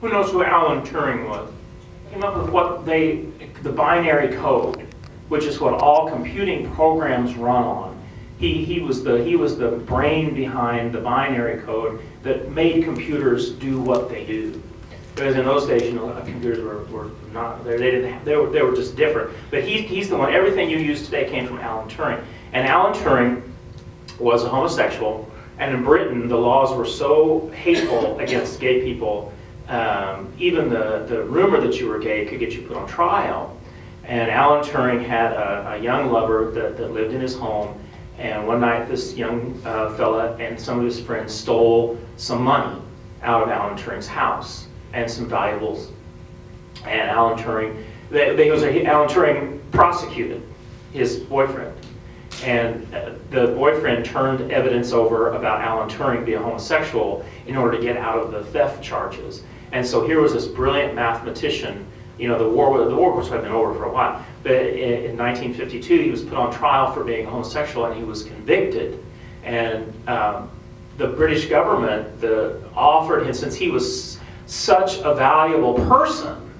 Who knows who Alan Turing was? Came up with the binary code, which is what all computing programs run on. He was the brain behind the binary code that made computers do what they do. Because in those days, computers were not, they were just different. But he's the one, everything you use today came from Alan Turing. And Alan Turing was a homosexual, and in Britain, the laws were so hateful against gay people, even the rumor that you were gay could get you put on trial. And Alan Turing had a young lover that lived in his home, and one night this young fella and some of his friends stole some money out of Alan Turing's house and some valuables. And Alan Turing prosecuted his boyfriend. And the boyfriend turned evidence over about Alan Turing being homosexual in order to get out of the theft charges. And so here was this brilliant mathematician. The war of course had been over for a while, but in 1952 he was put on trial for being homosexual, and he was convicted. And the British government offered him, since he was such a valuable person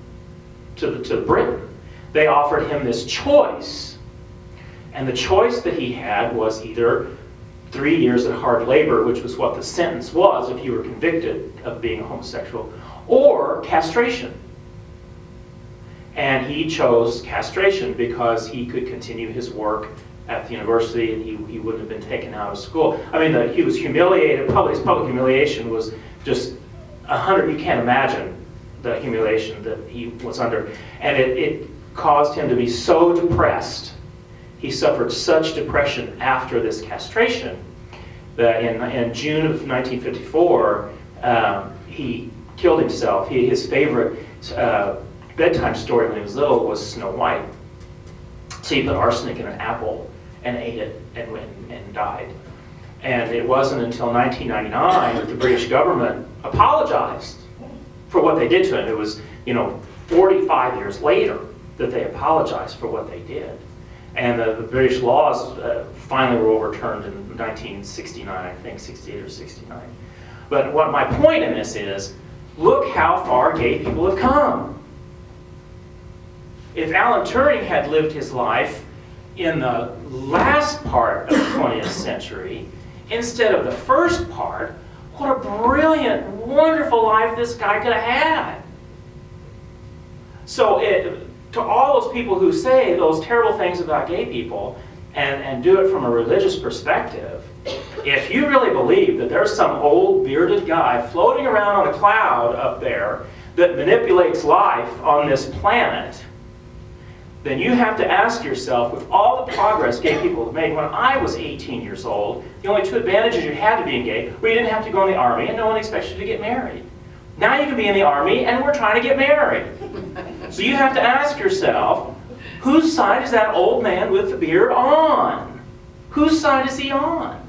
to Britain, they offered him this choice. And the choice that he had was either 3 years at hard labor, which was what the sentence was if you were convicted of being a homosexual, or castration. And he chose castration because he could continue his work at the university, and he wouldn't have been taken out of school. I mean, he was humiliated. His public humiliation was just 100. You can't imagine the humiliation that he was under. And it caused him to be so depressed. He suffered such depression after this castration that in June of 1954, he killed himself. His favorite bedtime story when he was little was Snow White. So he put arsenic in an apple and ate it and died. And it wasn't until 1999 that the British government apologized for what they did to him. It was, 45 years later that they apologized for what they did. And the British laws finally were overturned in 1969, I think, 68 or 69. But what my point in this is, look how far gay people have come. If Alan Turing had lived his life in the last part of the 20th century, instead of the first part, what a brilliant, wonderful life this guy could have had. So to all those people who say those terrible things about gay people and do it from a religious perspective, if you really believe that there's some old bearded guy floating around on a cloud up there that manipulates life on this planet, then you have to ask yourself, with all the progress gay people have made, when I was 18 years old, the only two advantages you had to being gay were you didn't have to go in the army and no one expects you to get married. Now you can be in the army and we're trying to get married. So you have to ask yourself, whose side is that old man with the beard on? Whose side is he on?